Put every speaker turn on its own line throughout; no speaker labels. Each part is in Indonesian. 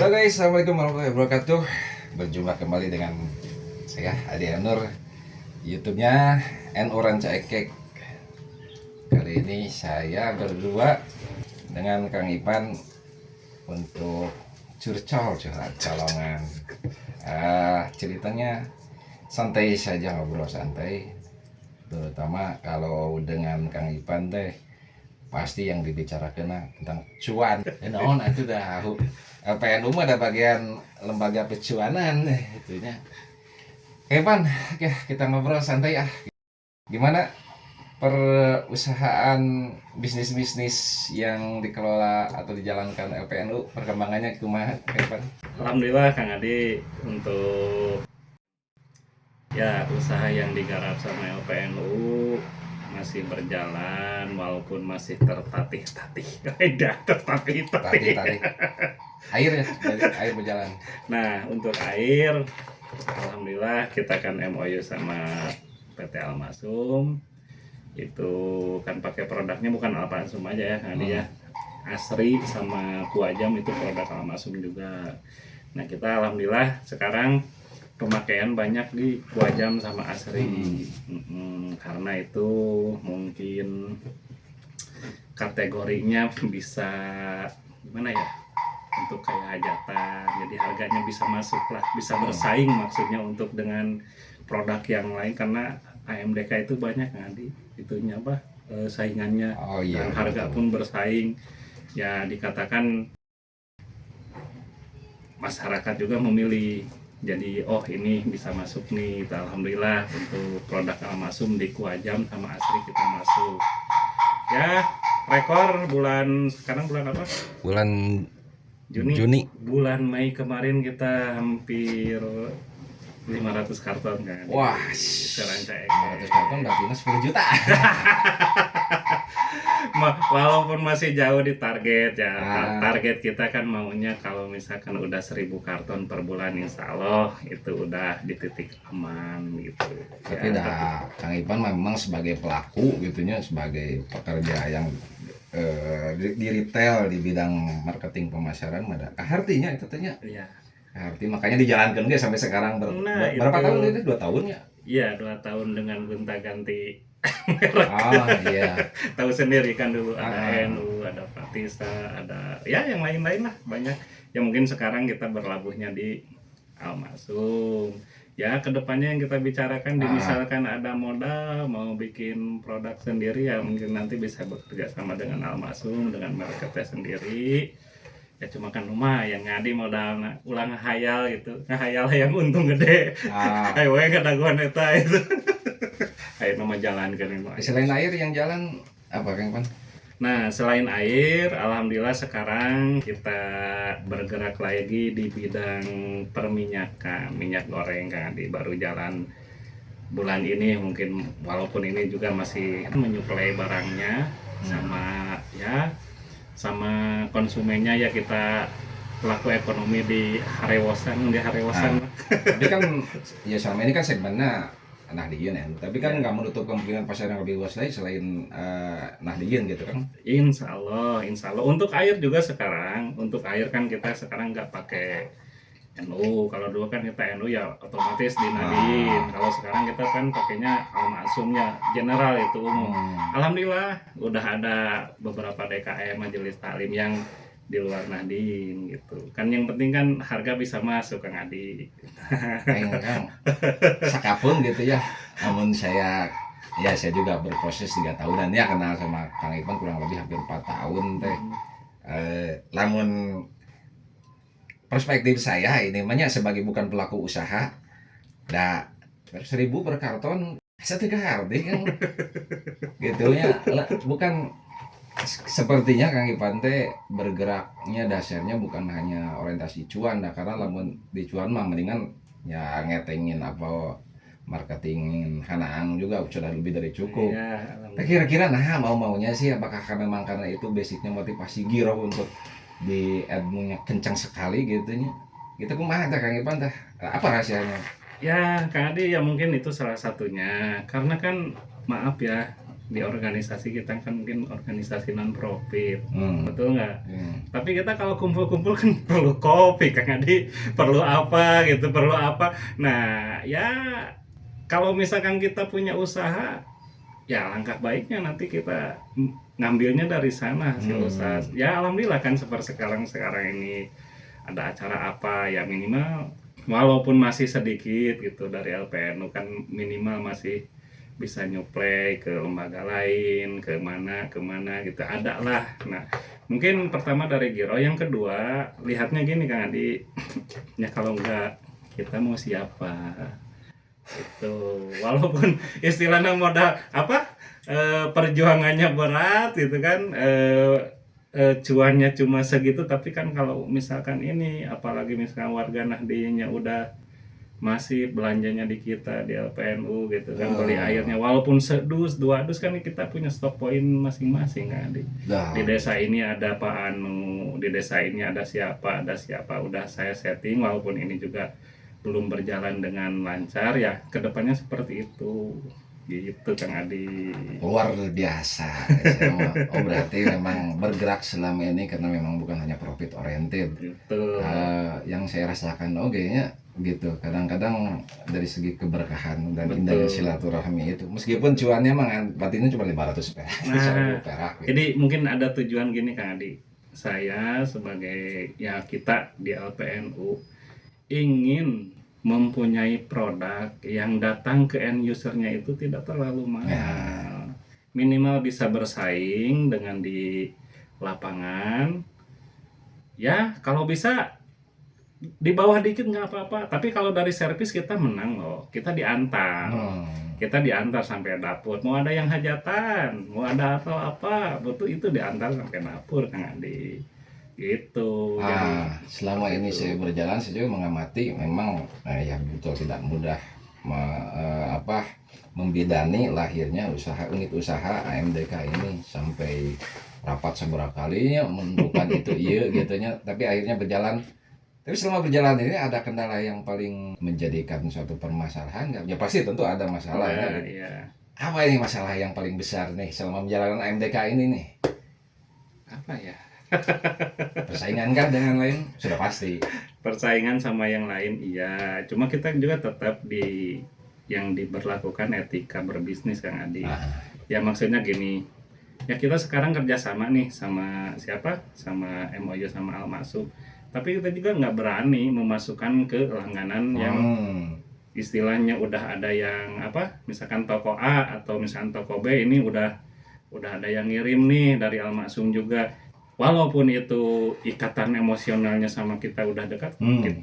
Halo guys, assalamualaikum warahmatullahi wabarakatuh. Berjumpa kembali dengan saya Adi Anur, YouTube-nya NU Ranca Ekek. Kali ini saya berdua dengan Kang Ipan untuk curcol colongan. Ceritanya santai saja, ngobrol santai. Terutama kalau dengan Kang Ipan teh pasti yang dibicarakan tentang cuan. Naon itu dah PNU mah ada bagian lembaga pecuanan itunya. Pan, oke kita ngobrol santai ya. Gimana perusahaan bisnis-bisnis yang dikelola atau dijalankan LPNU perkembangannya kumaha, Pan?
Alhamdulillah Kang Adi, untuk ya usaha yang digarap sama LPNU masih berjalan walaupun masih tertatih-tatih. Beda tertatih-tatih.
Tadi air ya, air berjalan.
Nah, untuk air alhamdulillah kita kan MOU sama PT Almasum. Itu kan pakai produknya bukan Almasum aja ya Kang Adi ya. Asri sama Kuajam itu produk Almasum juga. Nah, kita alhamdulillah sekarang pemakaian banyak di Kuajam sama Asri. Karena itu mungkin kategorinya bisa gimana ya, untuk kayak hajatan, jadi harganya bisa masuk lah, bisa bersaing maksudnya untuk dengan produk yang lain, karena AMDK itu banyak Ngadi itunya apa saingannya.
Iya,
dan harga
betul.
pun bersaing ya, dikatakan masyarakat juga memilih. Jadi ini bisa masuk nih. Alhamdulillah untuk produk Almasum di Kuajam sama Asri kita masuk. Ya, rekor bulan sekarang bulan apa?
Bulan
Juni.
Juni.
Bulan Mei kemarin kita hampir 500 karton kan.
Wah,
Seranca
500 karton berarti 10 juta.
Walaupun masih jauh di target ya. Target kita kan maunya kalau misalkan udah 1000 karton per bulan, insya Allah itu udah di titik aman gitu.
Tapi dah Kang Ipan memang sebagai pelaku gitunya, sebagai pekerja yang di retail di bidang marketing pemasaran ada artinya itu tanya.
Iya.
Arti makanya dijalankan dia sampai sekarang berapa tahun itu? 2 tahun ya?
Iya, 2 tahun dengan gonta-ganti.
Iya.
Tahu sendiri kan, dulu ada NU, ada Patisa, ada ya yang lain-lain lah, banyak. Ya mungkin sekarang kita berlabuhnya di Almasum. Ya kedepannya yang kita bicarakan, misalkan ada modal mau bikin produk sendiri, ya mungkin nanti bisa bekerja sama dengan Almasum, dengan marketnya sendiri. Ya cuma kan lumayan Ngadi modal ulang ngahayal gitu, ngahayal yang untung gede. Ayo gak daguan eta itu. Ayo nama jalan kan ini.
Selain air yang jalan apa Kang Pan?
Nah, selain air, alhamdulillah sekarang kita bergerak lagi di bidang perminyakan, minyak goreng kan, di baru jalan bulan ini. Mungkin walaupun ini juga masih menyuplai barangnya sama ya, sama konsumennya ya, kita pelaku ekonomi di Harewosan.
Tapi kan ya selama ini kan segmennya Nahdien ya, tapi kan nggak menutup kemungkinan pasar yang lebih luas lagi selain Nahdien gitu kan?
Insya Allah untuk air juga sekarang. Untuk air kan kita sekarang nggak pakai NU. Kalau dulu kan kita NU ya otomatis di Nahdien. Kalau sekarang kita kan pakainya Almasumnya general, itu umum. Alhamdulillah udah ada beberapa DKM majelis taklim yang di luar Nahdien gitu kan. Yang penting kan harga bisa masuk Kang Adi.
Kang sakapun gitu ya. Namun saya juga berproses 3 tahunan ya, kenal sama Kang Ipan kurang lebih hampir 4 tahun teh. Namun perspektif saya ini namanya sebagai bukan pelaku usaha, dah 1000 per karton setengah hardi kan gitu ya. Bukan sepertinya Kang Ipan teh bergeraknya dasarnya bukan hanya orientasi cuan, nah karena lamun di cuan mah mendingan ya ngetengin apa marketingin hanaang juga sudah lebih dari cukup. Kira-kira maunya sih apakah memang karena itu basicnya motivasi giro untuk di ilmunya kencang sekali gitunya. Gitu kumaha teh Kang Ipan teh? Apa rahasianya?
Ya Kang Adi, ya mungkin itu salah satunya. Karena kan maaf ya, di organisasi kita kan mungkin organisasi non profit,
Hmm.
betul nggak?
Hmm.
Tapi kita kalau kumpul-kumpul kan perlu kopi, Kang Adi, perlu apa gitu, perlu apa. Nah, ya kalau misalkan kita punya usaha, ya langkah baiknya nanti kita ngambilnya dari sana hasil usaha. Ya alhamdulillah kan seperti sekarang ini ada acara apa ya minimal walaupun masih sedikit gitu dari LPNU kan minimal masih bisa nyuplai ke lembaga lain, kemana gitu ada lah. Nah mungkin pertama dari Giro, yang kedua lihatnya gini Kang Adi, ya kalau enggak kita mau siapa itu, walaupun istilahnya modal apa perjuangannya berat gitu kan, cuannya cuma segitu, tapi kan kalau misalkan ini apalagi misalkan warga Nahdinya udah masih belanjanya di kita di LPNU gitu kan, beli airnya walaupun sedus dua dus kan kita punya stok poin masing-masing kan di desa ini ada Pak Anu, di desa ini ada siapa udah saya setting, walaupun ini juga belum berjalan dengan lancar ya kedepannya seperti itu gitu Kang Adi.
Luar biasa. Oh berarti memang bergerak selama ini karena memang bukan hanya profit oriented.
Gitu.
Yang saya rasakan kayaknya gitu. Kadang-kadang dari segi keberkahan dan
Betul.
indahnya silaturahmi itu, meskipun cuannya emang batinnya cuma 500 perak, 1000 perak. Gitu.
Jadi mungkin ada tujuan gini Kang Adi. Saya sebagai ya kita di LPNU ingin mempunyai produk yang datang ke end usernya itu tidak terlalu mahal, minimal bisa bersaing dengan di lapangan. Ya kalau bisa di bawah dikit nggak apa-apa, tapi kalau dari servis kita menang loh, kita diantar. Kita diantar sampai dapur, mau ada yang hajatan, mau ada atau apa, butuh itu diantar sampai dapur Kang Adi. Gitu.
Selama ini saya berjalan, saya juga mengamati memang ya betul tidak mudah membidani lahirnya unit usaha AMDK ini, sampai rapat seberapa kalinya menentukan itu iya gitunya, tapi akhirnya berjalan. Tapi selama berjalan ini ada kendala yang paling menjadikan suatu permasalahan nggak? Ya pasti tentu ada masalah ya.
Iya.
Apa ini masalah yang paling besar nih selama menjalankan AMDK ini nih?
Apa ya?
Persaingan kan dengan lain sudah pasti.
Persaingan sama yang lain iya, cuma kita juga tetap yang diberlakukan etika berbisnis Kang Adi. Ya maksudnya gini, ya kita sekarang kerjasama nih sama siapa? Sama MOU sama Al-Masuk. Tapi kita juga nggak berani memasukkan ke langganan yang istilahnya udah ada yang apa? Misalkan toko A atau misalkan toko B ini udah ada yang ngirim nih dari Al-Masum juga. Walaupun itu ikatan emosionalnya sama kita udah dekat,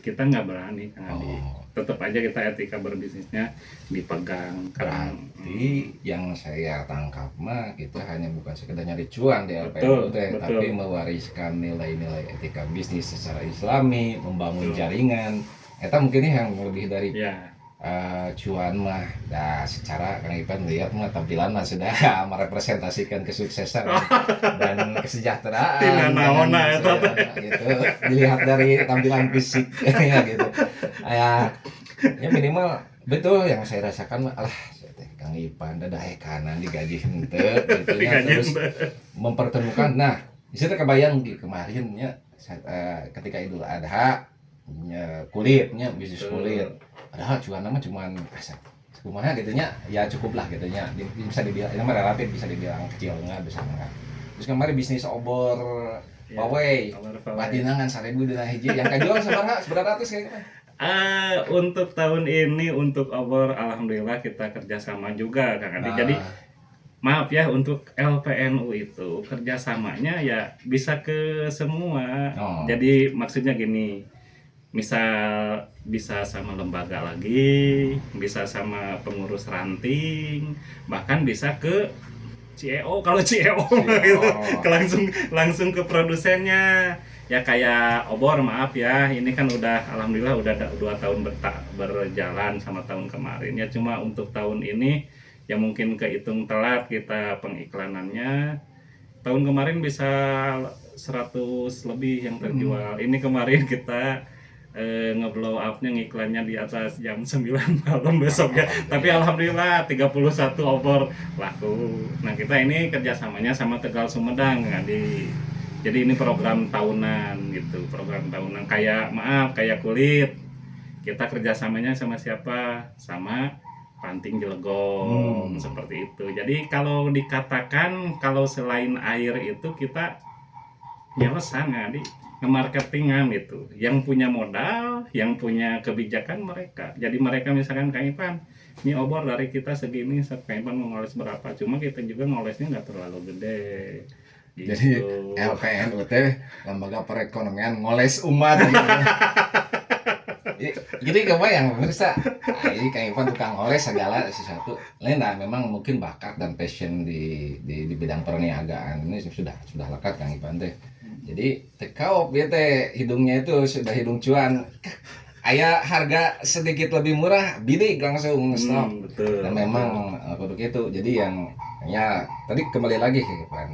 kita nggak berani Kang Adi. Tetap aja kita etika berbisnisnya dipegang.
Berarti yang saya tangkap mah kita hanya bukan sekedar nyari cuan di LPNU, tapi mewariskan nilai-nilai etika bisnis secara Islami, membangun jaringan. Eta mungkin yang lebih dari cuan mah. Nah, secara Kang Ipan lihat mah tampilan mah sudah merepresentasikan kesuksesan dan kesejahteraan. Gitu. Dilihat dari tampilan fisik ya gitu. Ya minimal betul yang saya rasakan mah Kang Ipan dadah kanan digaji henteu gitu ya, terus mempertemukan. Nah, disitu kebayang di kemarinnya ketika Idul Adha kulitnya bisnis kulit. Padahal cuan nama cuman kumaha gitunya ya cukup lah gitunya, bisa dibilang ini mah relatif bisa dibilang kecil enggak besar enggak. Terus kemarin bisnis obor pawai batinangan 1000 dina hiji yang kajual seberapa ratus kayak gitu.
Untuk tahun ini untuk obor alhamdulillah kita kerjasama juga Kang Adi. Jadi maaf ya, untuk LPNU itu kerjasamanya ya bisa ke semua. Jadi maksudnya gini, misal bisa sama lembaga lagi, bisa sama pengurus ranting, bahkan bisa ke CEO kalau CEO gitu, langsung ke produsennya. Ya kayak obor maaf ya, ini kan udah alhamdulillah udah 2 tahun berjalan sama tahun kemarin ya, cuma untuk tahun ini ya mungkin kehitung telat kita pengiklanannya. Tahun kemarin bisa 100 lebih yang terjual. Ini kemarin kita ngeblow up-nya ngiklannya di atas jam 9 malam besoknya. Tapi alhamdulillah 31 over laku. Nah, kita ini kerjasamanya sama Tegal Sumedang Ngadi. Jadi ini program tahunan gitu, program tahunan kayak kulit. Kita kerjasamanya sama siapa? Sama Panting Jelegong seperti itu. Jadi kalau dikatakan kalau selain air itu kita nyelesan Ngadi nge-marketingan gitu. Yang punya modal, yang punya kebijakan mereka. Jadi mereka misalkan Kang Ipan, ini obor dari kita segini, Kang Ipan mau ngoles berapa? Cuma kita juga ngolesnya nggak terlalu gede. Gitu.
Jadi LPNU teh lembaga perekonomian ngoles umat gitu. Jadi kebayang pemirsa, ini Kang Ivan tukang ngoles segala sesuatu. Lain nah, memang mungkin bakat dan passion di bidang perniagaan ini sudah lekat Kang Ivan teh. Jadi tekau dia teh hidungnya itu sudah hidung cuan. Aya harga sedikit lebih murah, bidik langsung stop.
Betul.
Dan memang produk itu. Jadi yang ya tadi kembali lagi Kang Ivan.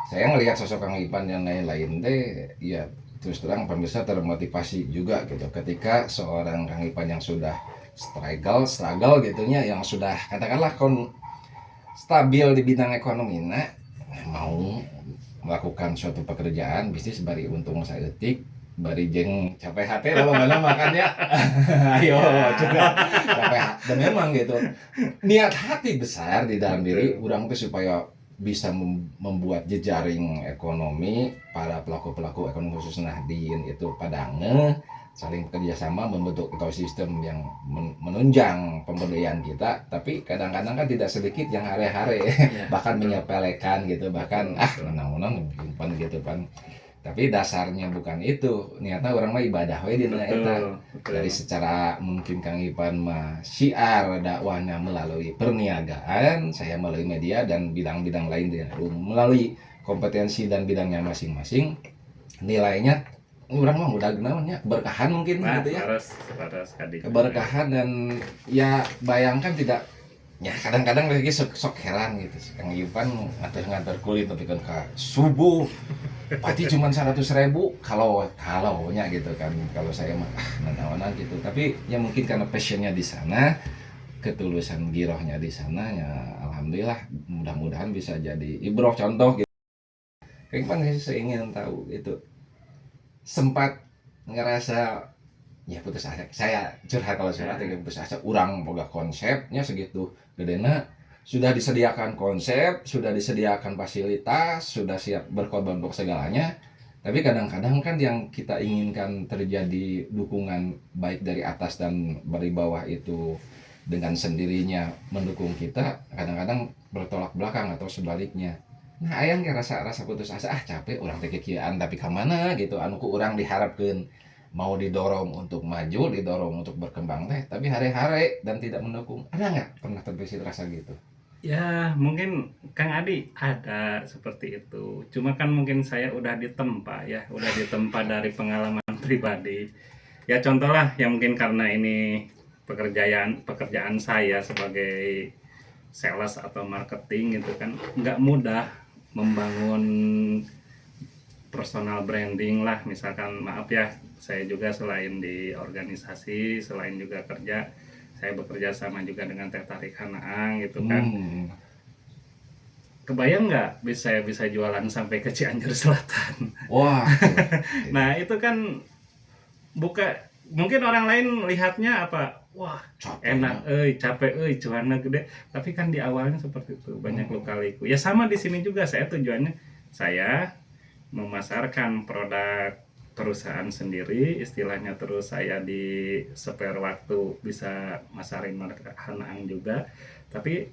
Saya ngelihat sosok Kang Ivan yang lain-lain teh, ya terus terang pemirsa termotivasi juga gitu. Ketika seorang Kang Ivan yang sudah struggle gitunya, yang sudah katakanlah stabil di bidang ekonomi, nah mau melakukan suatu pekerjaan bisnis bari untung saeutik bari jeng capek hati lah mana makannya ayo juga capek dan memang gitu niat hati besar di dalam diri orang tuh supaya bisa membuat jejaring ekonomi para pelaku-pelaku ekonomi khusus Nahdien itu pada saling bekerjasama membentuk ekosistem yang menunjang pemberdayaan kita. Tapi kadang-kadang kan tidak sedikit yang hare-hare bahkan menyepelekan gitu, bahkan menang-menang gitu kan. Tapi dasarnya bukan itu, niatnya orang mah ibadah we dina eta. Dari secara mungkin Kang Ipan mah syiar dakwahnya melalui perniagaan, saya melalui media dan bidang-bidang lain melalui kompetensi dan bidangnya masing-masing. Nilainya orang mah mudah naonnya keberkahan mungkin gitu ya. Keberkahan dan ya bayangkan tidak ya kadang-kadang lagi sok heran gitu Kang Ipan nganter kulit tapi kan ke subuh pasti cuma 100.000 kalau nya gitu kan. Kalau saya mah nanawanan gitu, tapi ya mungkin karena passionnya di sana, ketulusan girohnya di sana ya alhamdulillah mudah-mudahan bisa jadi ibroh contoh gitu. Kayak saya ingin tahu itu sempat ngerasa ya putus asa, saya curhat kalau curhat ya putus asa, urang boga konsepnya segitu gedena, sudah disediakan konsep, sudah disediakan fasilitas, sudah siap berkorban untuk segalanya, tapi kadang-kadang kan yang kita inginkan terjadi dukungan baik dari atas dan dari bawah itu dengan sendirinya mendukung kita, kadang-kadang bertolak belakang atau sebaliknya. Nah ayang ya rasa putus asa, capek orang teh kieuan tapi kemana gitu, anu ku urang diharapkeun mau didorong untuk maju, didorong untuk berkembang teh, tapi hare-hare dan tidak mendukung. Ada nggak pernah terbesit rasa gitu?
Ya mungkin Kang Adi ada seperti itu. Cuma kan mungkin saya udah ditempa dari pengalaman pribadi. Ya contoh lah, ya mungkin karena ini pekerjaan saya sebagai sales atau marketing itu kan nggak mudah membangun personal branding lah. Misalkan maaf ya, saya juga selain di organisasi, selain juga kerja, saya bekerja sama juga dengan Teh Tarik Hanaang gitu kan. Kebayang nggak bisa jualan sampai ke Cianjur Selatan?
Wah.
Nah itu kan mungkin orang lain lihatnya apa? Wah enak, capek, cuannya gede. Tapi kan di awalnya seperti itu, banyak luka-liku. Ya sama di sini juga, saya tujuannya saya memasarkan produk perusahaan sendiri, istilahnya, terus saya di spare waktu bisa masarin mereka Hanaang juga. Tapi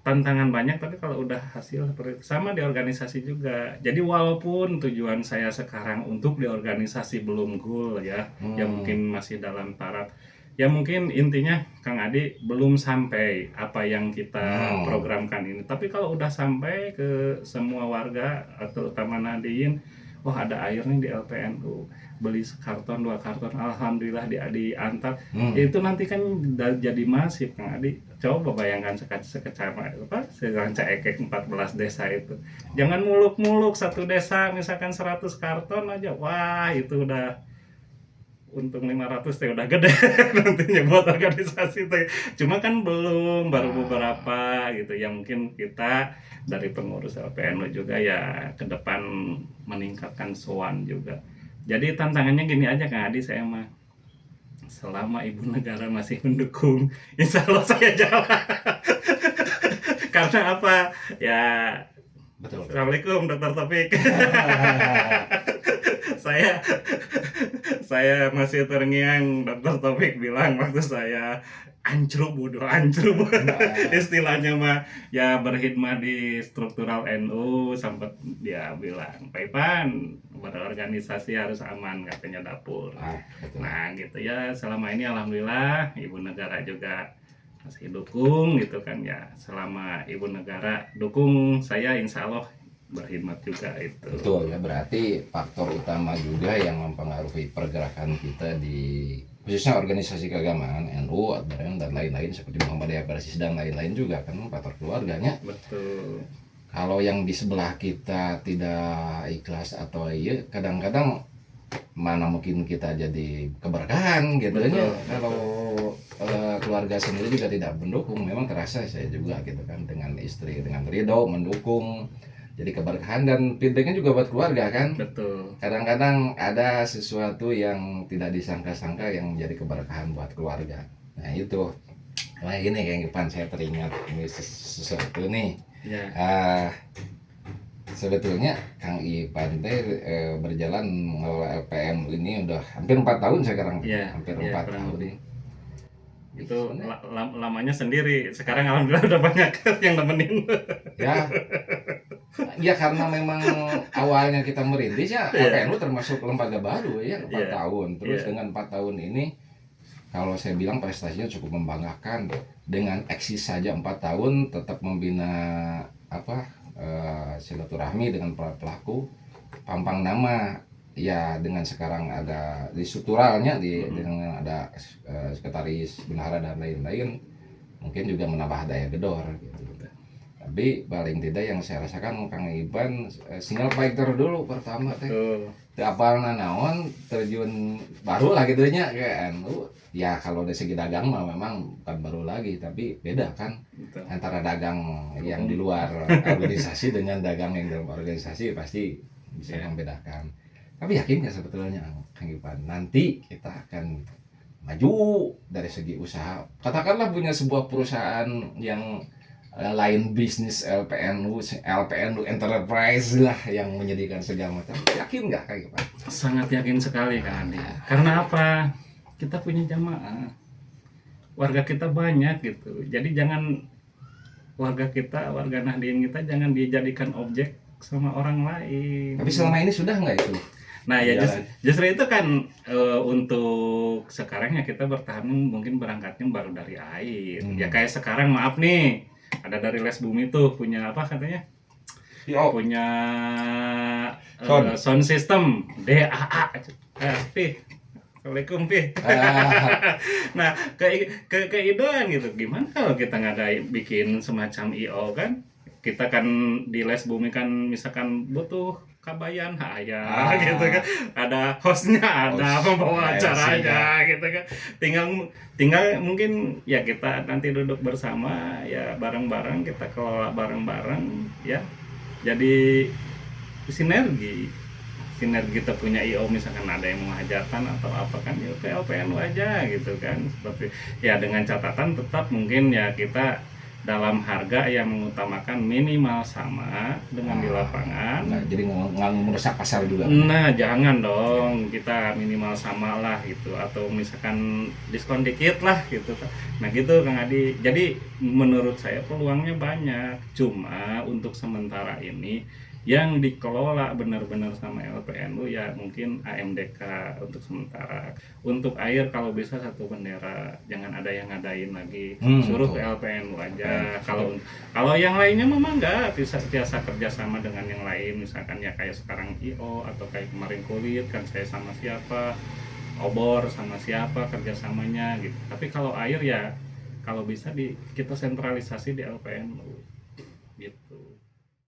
tantangan banyak, tapi kalau udah hasil seperti itu, sama di organisasi juga. Jadi walaupun tujuan saya sekarang untuk di organisasi belum goal ya, ya mungkin masih dalam taraf, ya mungkin intinya Kang Adi belum sampai apa yang kita programkan ini. Tapi kalau udah sampai ke semua warga atau terutama Nahdien, wah ada air nih di LPNU, beli sekarton 2 karton, alhamdulillah diantar. Itu nanti kan jadi masif Kang Adi. Coba bayangkan sekecamatan Caekek 14 desa itu. Jangan muluk-muluk satu desa misalkan 100 karton aja. Wah, itu udah untung 500 teh udah gede nantinya buat organisasi teh. Cuma kan belum, baru beberapa gitu ya, mungkin kita dari pengurus LPNU juga ya ke depan meningkatkan soan juga. Jadi tantangannya gini aja Kang Adi, saya mah selama ibu negara masih mendukung, insya Allah saya jalan. Karena apa ya,
Betul.
Assalamualaikum Dokter Topik. saya saya masih terngiang Dokter Topik bilang waktu saya ancruk bodoh ancruk istilahnya mah ya, berkhidmat di struktural NU, sempat dia bilang Pak Ipan berorganisasi harus aman katanya dapur.
Betul.
Nah gitu ya, selama ini alhamdulillah ibu negara juga masih dukung gitu kan ya. Selama ibu negara dukung, saya insya Allah berkhidmat juga itu.
Betul ya, berarti faktor utama juga yang mempengaruhi pergerakan kita di khususnya organisasi keagamaan NU, ADRN dan lain-lain seperti Muhammadiyah Persis dan lain-lain juga kan faktor keluarganya.
Betul.
Kalau yang di sebelah kita tidak ikhlas atau iya, kadang-kadang mana mungkin kita jadi keberkahan gitu ya. Kalau keluarga sendiri juga tidak mendukung, memang terasa saya juga gitu kan, dengan istri dengan ridho mendukung, jadi keberkahan dan feedbacknya juga buat keluarga kan.
Betul.
Kadang-kadang ada sesuatu yang tidak disangka-sangka yang menjadi keberkahan buat keluarga. Nah itu, nah ini kayak Ipan, saya teringat ini sesuatu nih.
Ya.
Sebetulnya Kang Ipan teh berjalan mengelola LPM ini udah hampir 4 tahun sekarang.
Ya,
Hampir
ya,
4 tahun.
Itu lamanya sendiri. Sekarang alhamdulillah udah banyak yang nemenin.
Ya karena memang awalnya kita merintis ya, LPNU termasuk lembaga baru ya, 4 tahun. Terus dengan 4 tahun ini, kalau saya bilang prestasinya cukup membanggakan. Dengan eksis saja 4 tahun tetap membina silaturahmi dengan para pelaku, pampang nama ya, dengan sekarang ada di strukturalnya dengan ada sekretaris bendahara dan lain-lain, mungkin juga menambah daya gedor gitu. Tapi paling tidak yang saya rasakan Kang Iban sinyal fighter dulu pertama teh. Apa naon terjun baru lah gitunya kayak ya, kalau dari segi dagang mah memang bukan baru lagi, tapi beda kan. Betul. Antara dagang yang di luar organisasi dengan dagang yang dalam organisasi pasti bisa membedakan. Tapi yakin nggak sebetulnya Kang Iban nanti kita akan maju dari segi usaha, katakanlah punya sebuah perusahaan yang lain bisnis LPNU Enterprise lah yang menyediakan segala macam, yakin nggak Kang Ipan?
Sangat yakin sekali Kang Andi. Karena apa? Kita punya jamaah, warga kita banyak gitu. Jadi jangan warga Nahdien kita jangan dijadikan objek sama orang lain.
Tapi selama ini sudah nggak itu?
Nah ya justru itu kan untuk sekarang ya kita bertahan mungkin berangkatnya baru dari air. Ya kayak sekarang maaf nih, ada dari Les Bumi tuh punya apa katanya? Punya sound system DAA. Assalamualaikum Pi. Nah keidean gitu. Gimana kalau kita ngadain bikin semacam IO kan? Kita kan di Les Bumi kan misalkan butuh kabayan gitu kan, ada hostnya, ada pembawa acaranya gitu kan, tinggal mungkin ya kita nanti duduk bersama ya, bareng-bareng kita kelola bareng-bareng ya, jadi sinergi kita punya IO, misalkan ada yang mengajarkan atau apa kan ya PLPNU aja gitu kan, seperti ya dengan catatan tetap mungkin ya kita dalam harga yang mengutamakan minimal sama dengan di lapangan.
Nah, jadi nggak merusak pasar juga.
Nah, jangan dong, kita minimal sama lah gitu, atau misalkan diskon dikit lah gitu. Nah gitu Kang Adi. Jadi menurut saya peluangnya banyak. Cuma untuk sementara ini yang dikelola benar-benar sama LPNU ya mungkin AMDK untuk sementara. Untuk air kalau bisa satu bendera, jangan ada yang ngadain lagi, suruh ke LPNU aja. Kalau yang lainnya memang enggak, bisa biasa kerjasama dengan yang lain, misalkan ya kayak sekarang IO atau kayak kemarin kulit kan saya sama siapa, obor sama siapa kerjasamanya gitu. Tapi kalau air ya kalau bisa kita sentralisasi di LPNU.